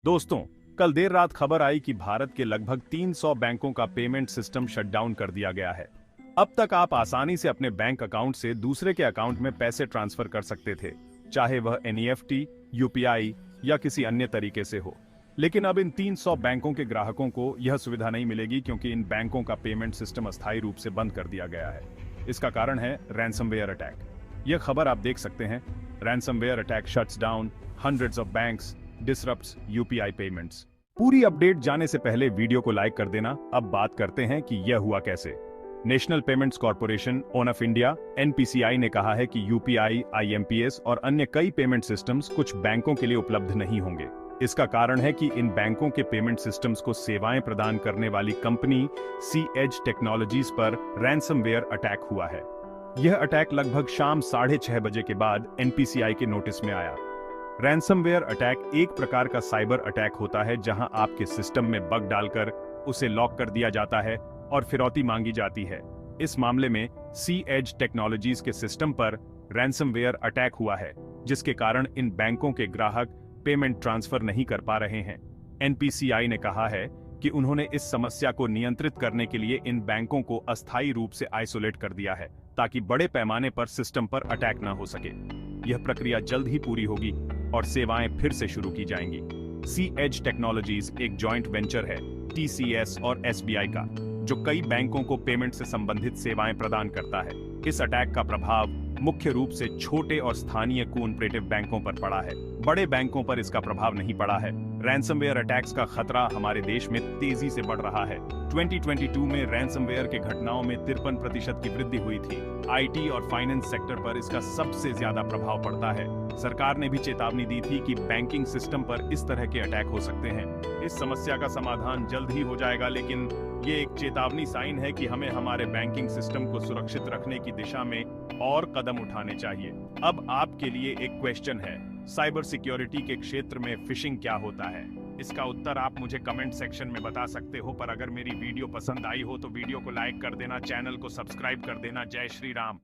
दोस्तों, कल देर रात खबर आई कि भारत के लगभग 300 बैंकों का पेमेंट सिस्टम शटडाउन कर दिया गया है। अब तक आप आसानी से अपने बैंक अकाउंट से दूसरे के अकाउंट में पैसे ट्रांसफर कर सकते थे, चाहे वह एनईएफटी, यूपीआई या किसी अन्य तरीके से हो। लेकिन अब इन 300 बैंकों के ग्राहकों को यह सुविधा नहीं मिलेगी क्योंकि इन बैंकों का पेमेंट सिस्टम अस्थायी रूप से बंद कर दिया गया है। इसका कारण है रैंसमवेयर अटैक। यह खबर आप देख सकते हैं। Ransomware attack shuts down hundreds of banks, disrupts UPI payments. पूरी अपडेट जाने से पहले वीडियो को लाइक कर देना। अब बात करते हैं कि यह हुआ कैसे। National payments corporation of India NPCI ने कहा है कि यूपीआई, आईएमपीएस और अन्य कई पेमेंट सिस्टम्स कुछ बैंकों के लिए उपलब्ध नहीं होंगे। इसका कारण है कि इन बैंकों के पेमेंट सिस्टम्स को सेवाएं प्रदान करने वाली कंपनी सी एज टेक्नोलॉजीज पर रैंसमवेयर अटैक हुआ है। यह अटैक लगभग शाम 6:30 बजे के बाद एनपीसीआई के नोटिस में आया। रैंसमवेयर अटैक एक प्रकार का साइबर अटैक होता है जहां आपके सिस्टम में बग डालकर उसे लॉक कर दिया जाता है और फिरौती मांगी जाती है। इस मामले में सी एज टेक्नोलॉजीज के सिस्टम पर रैंसमवेयर अटैक हुआ है, जिसके कारण इन बैंकों के ग्राहक पेमेंट ट्रांसफर नहीं कर पा रहे हैं। एनपीसीआई ने कहा है कि उन्होंने इस समस्या को नियंत्रित करने के लिए इन बैंकों को अस्थायी रूप से आइसोलेट कर दिया है ताकि बड़े पैमाने पर सिस्टम पर अटैक न हो सके। यह प्रक्रिया जल्द ही पूरी होगी और सेवाएं फिर से शुरू की जाएंगी। सी एज टेक्नोलॉजीज एक जॉइंट वेंचर है टीसीएस और एसबीआई का, जो कई बैंकों को पेमेंट से संबंधित सेवाएं प्रदान करता है। इस अटैक का प्रभाव मुख्य रूप से छोटे और स्थानीय कोऑपरेटिव बैंकों पर पड़ा है। बड़े बैंकों पर इसका प्रभाव नहीं पड़ा है। रैंसमवेयर अटैक्स का खतरा हमारे देश में तेजी से बढ़ रहा है। 2022 में रैंसमवेयर के घटनाओं में 53% की वृद्धि हुई थी। आईटी और फाइनेंस सेक्टर पर इसका सबसे ज्यादा प्रभाव पड़ता है। सरकार ने भी चेतावनी दी थी कि बैंकिंग सिस्टम पर इस तरह के अटैक हो सकते हैं। इस समस्या का समाधान जल्द ही हो जाएगा, लेकिन ये एक चेतावनी साइन है कि हमें हमारे बैंकिंग सिस्टम को सुरक्षित रखने की दिशा में और कदम उठाने चाहिए। अब आपके लिए एक क्वेश्चन है, साइबर सिक्योरिटी के क्षेत्र में फिशिंग क्या होता है? इसका उत्तर आप मुझे कमेंट सेक्शन में बता सकते हो। पर अगर मेरी वीडियो पसंद आई हो तो वीडियो को लाइक कर देना, चैनल को सब्सक्राइब कर देना। जय श्री राम।